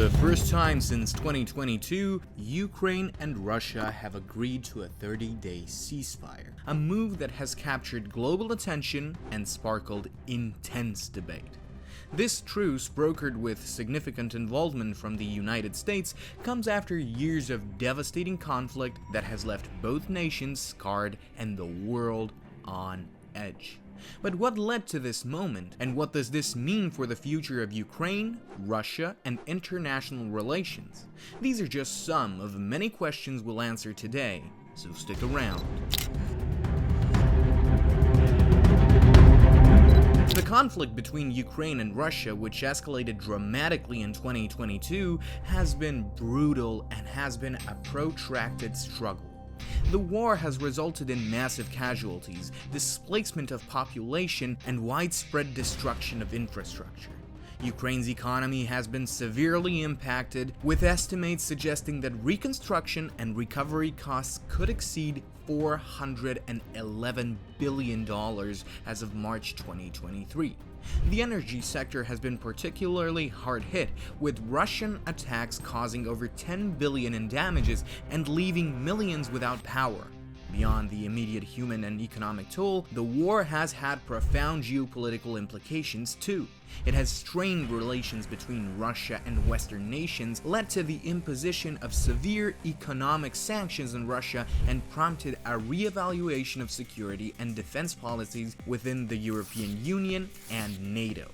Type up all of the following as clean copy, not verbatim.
the first time since 2022, Ukraine and Russia have agreed to a 30-day ceasefire, a move that has captured global attention and sparkled intense debate. This truce, brokered with significant involvement from the United States, comes after years of devastating conflict that has left both nations scarred and the world on edge. But what led to this moment, and what does this mean for the future of Ukraine, Russia, and international relations? These are just some of many questions we'll answer today, so stick around. The conflict between Ukraine and Russia, which escalated dramatically in 2022, has been brutal and has been a protracted struggle. The war has resulted in massive casualties, displacement of population, and widespread destruction of infrastructure. Ukraine's economy has been severely impacted, with estimates suggesting that reconstruction and recovery costs could exceed $411 billion as of March 2023. The energy sector has been particularly hard hit, with Russian attacks causing over $10 billion in damages and leaving millions without power. Beyond the immediate human and economic toll, the war has had profound geopolitical implications too. It has strained relations between Russia and Western nations, led to the imposition of severe economic sanctions on Russia, and prompted a re-evaluation of security and defense policies within the European Union and NATO.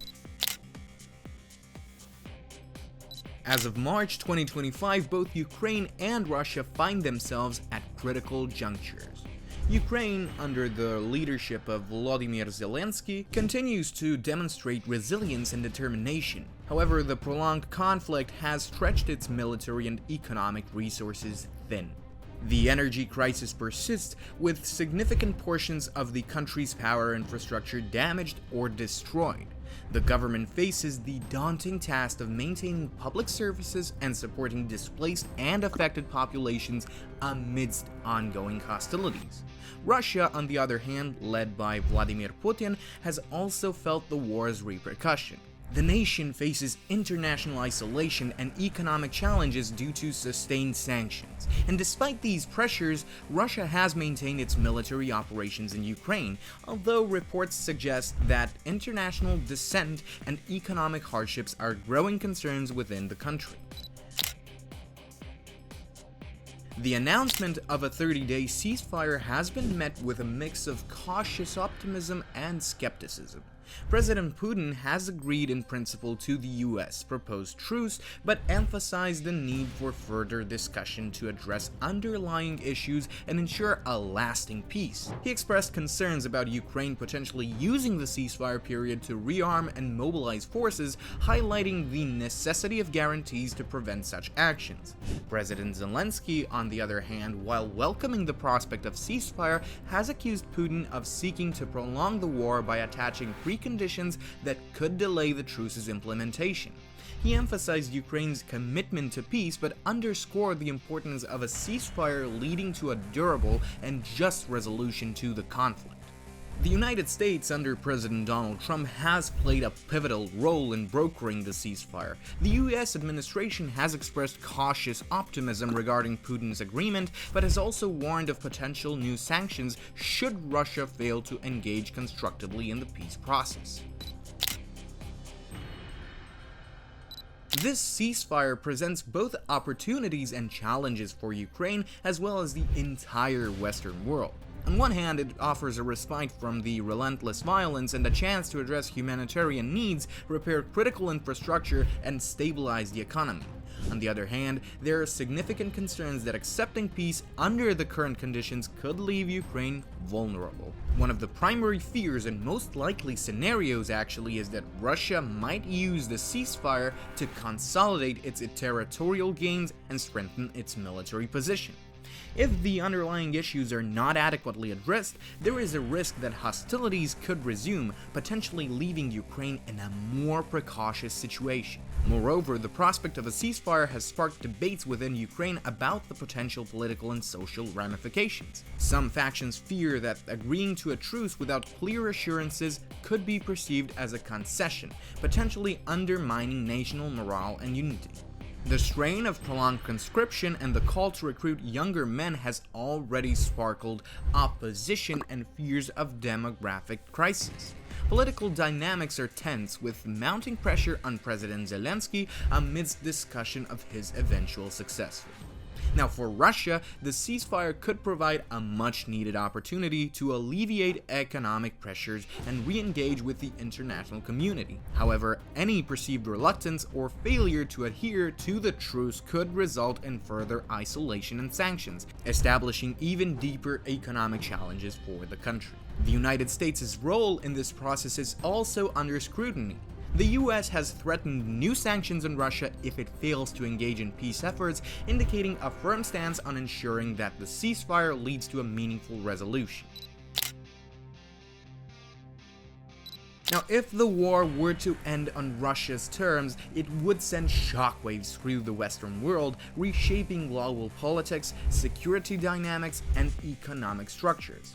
As of March 2025, both Ukraine and Russia find themselves at critical junctures. Ukraine, under the leadership of Volodymyr Zelensky, continues to demonstrate resilience and determination. However, the prolonged conflict has stretched its military and economic resources thin. The energy crisis persists, with significant portions of the country's power infrastructure damaged or destroyed. The government faces the daunting task of maintaining public services and supporting displaced and affected populations amidst ongoing hostilities. Russia, on the other hand, led by Vladimir Putin, has also felt the war's repercussion. The nation faces international isolation and economic challenges due to sustained sanctions. And despite these pressures, Russia has maintained its military operations in Ukraine, although reports suggest that international dissent and economic hardships are growing concerns within the country. The announcement of a 30-day ceasefire has been met with a mix of cautious optimism and skepticism. President Putin has agreed in principle to the US proposed truce, but emphasized the need for further discussion to address underlying issues and ensure a lasting peace. He expressed concerns about Ukraine potentially using the ceasefire period to rearm and mobilize forces, highlighting the necessity of guarantees to prevent such actions. President Zelensky, on the other hand, while welcoming the prospect of ceasefire, has accused Putin of seeking to prolong the war by attaching preconditions that could delay the truce's implementation. He emphasized Ukraine's commitment to peace, but underscored the importance of a ceasefire leading to a durable and just resolution to the conflict. The United States, under President Donald Trump, has played a pivotal role in brokering the ceasefire. The US administration has expressed cautious optimism regarding Putin's agreement, but has also warned of potential new sanctions should Russia fail to engage constructively in the peace process. This ceasefire presents both opportunities and challenges for Ukraine, as well as the entire Western world. On one hand, it offers a respite from the relentless violence and a chance to address humanitarian needs, repair critical infrastructure, and stabilize the economy. On the other hand, there are significant concerns that accepting peace under the current conditions could leave Ukraine vulnerable. One of the primary fears and most likely scenarios actually is that Russia might use the ceasefire to consolidate its territorial gains and strengthen its military position. If the underlying issues are not adequately addressed, there is a risk that hostilities could resume, potentially leaving Ukraine in a more precautious situation. Moreover, the prospect of a ceasefire has sparked debates within Ukraine about the potential political and social ramifications. Some factions fear that agreeing to a truce without clear assurances could be perceived as a concession, potentially undermining national morale and unity. The strain of prolonged conscription and the call to recruit younger men has already sparkled opposition and fears of demographic crisis. Political dynamics are tense, with mounting pressure on President Zelensky amidst discussion of his eventual successor. Now, for Russia, the ceasefire could provide a much-needed opportunity to alleviate economic pressures and re-engage with the international community. However, any perceived reluctance or failure to adhere to the truce could result in further isolation and sanctions, establishing even deeper economic challenges for the country. The United States' role in this process is also under scrutiny. The US has threatened new sanctions on Russia if it fails to engage in peace efforts, indicating a firm stance on ensuring that the ceasefire leads to a meaningful resolution. Now, if the war were to end on Russia's terms, it would send shockwaves through the Western world, reshaping global politics, security dynamics, and economic structures.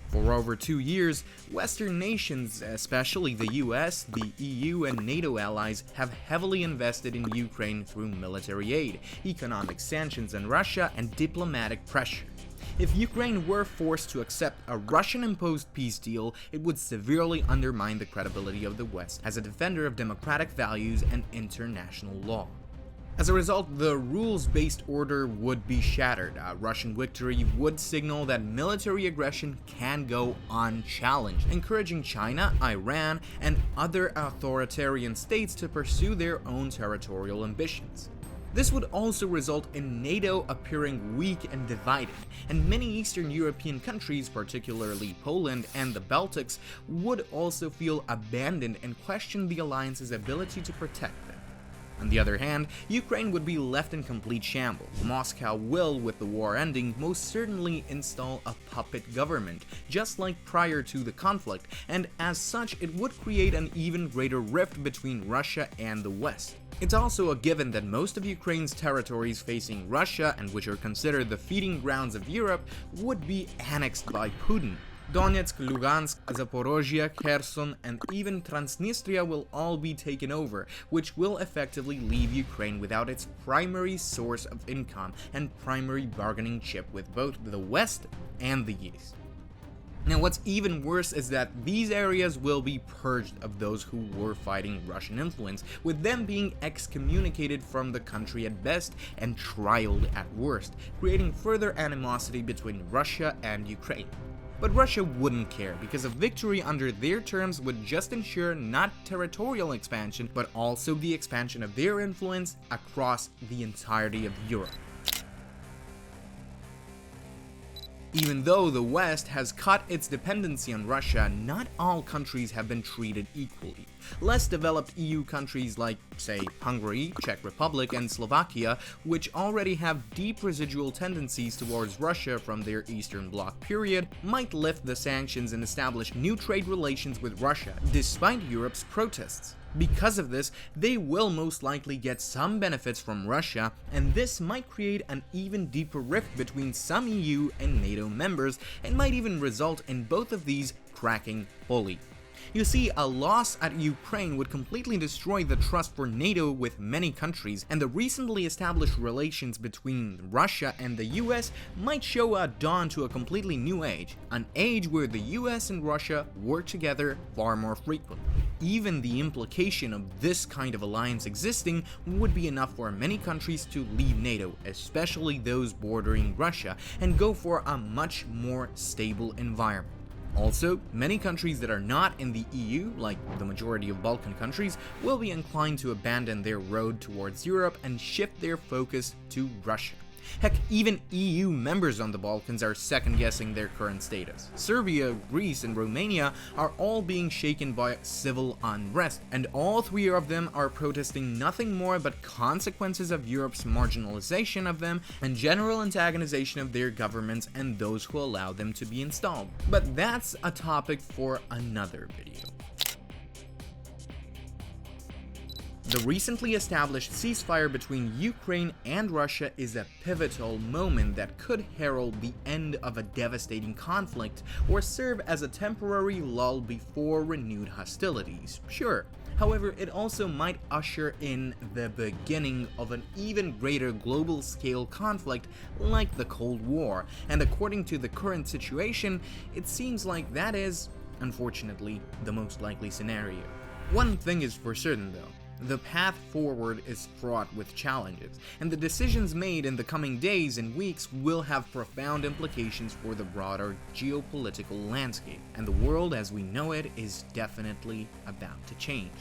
For over 2 years, Western nations, especially the US, the EU, and NATO allies, have heavily invested in Ukraine through military aid, economic sanctions on Russia, and diplomatic pressure. If Ukraine were forced to accept a Russian-imposed peace deal, it would severely undermine the credibility of the West as a defender of democratic values and international law. As a result, the rules-based order would be shattered. A Russian victory would signal that military aggression can go unchallenged, encouraging China, Iran, and other authoritarian states to pursue their own territorial ambitions. This would also result in NATO appearing weak and divided, and many Eastern European countries, particularly Poland and the Baltics, would also feel abandoned and question the alliance's ability to protect them. On the other hand, Ukraine would be left in complete shambles. Moscow will, with the war ending, most certainly install a puppet government, just like prior to the conflict, and as such, it would create an even greater rift between Russia and the West. It's also a given that most of Ukraine's territories facing Russia, and which are considered the feeding grounds of Europe, would be annexed by Putin. Donetsk, Lugansk, Zaporozhye, Kherson, and even Transnistria will all be taken over, which will effectively leave Ukraine without its primary source of income and primary bargaining chip with both the West and the East. Now, what's even worse is that these areas will be purged of those who were fighting Russian influence, with them being excommunicated from the country at best and trialed at worst, creating further animosity between Russia and Ukraine. But Russia wouldn't care, because a victory under their terms would just ensure not territorial expansion, but also the expansion of their influence across the entirety of Europe. Even though the West has cut its dependency on Russia, not all countries have been treated equally. Less developed EU countries like, say, Hungary, Czech Republic, and Slovakia, which already have deep residual tendencies towards Russia from their Eastern Bloc period, might lift the sanctions and establish new trade relations with Russia, despite Europe's protests. Because of this, they will most likely get some benefits from Russia, and this might create an even deeper rift between some EU and NATO members, and might even result in both of these cracking fully. You see, a loss at Ukraine would completely destroy the trust for NATO with many countries, and the recently established relations between Russia and the US might show a dawn to a completely new age, an age where the US and Russia work together far more frequently. Even the implication of this kind of alliance existing would be enough for many countries to leave NATO, especially those bordering Russia, and go for a much more stable environment. Also, many countries that are not in the EU, like the majority of Balkan countries, will be inclined to abandon their road towards Europe and shift their focus to Russia. Heck, even EU members on the Balkans are second-guessing their current status. Serbia, Greece, and Romania are all being shaken by civil unrest, and all three of them are protesting nothing more but consequences of Europe's marginalization of them and general antagonization of their governments and those who allow them to be installed. But that's a topic for another video. The recently established ceasefire between Ukraine and Russia is a pivotal moment that could herald the end of a devastating conflict or serve as a temporary lull before renewed hostilities. Sure, However, it also might usher in the beginning of an even greater global scale conflict like the Cold War, and according to the current situation, it seems like that is, unfortunately, the most likely scenario. One thing is for certain though. The path forward is fraught with challenges, and the decisions made in the coming days and weeks will have profound implications for the broader geopolitical landscape, and the world as we know it is definitely about to change.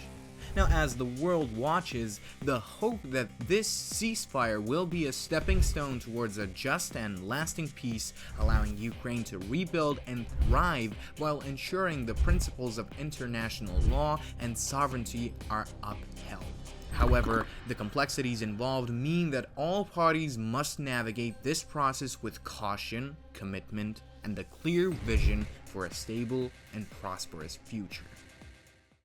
Now, as the world watches, the hope that this ceasefire will be a stepping stone towards a just and lasting peace, allowing Ukraine to rebuild and thrive while ensuring the principles of international law and sovereignty are upheld. However, the complexities involved mean that all parties must navigate this process with caution, commitment, and a clear vision for a stable and prosperous future.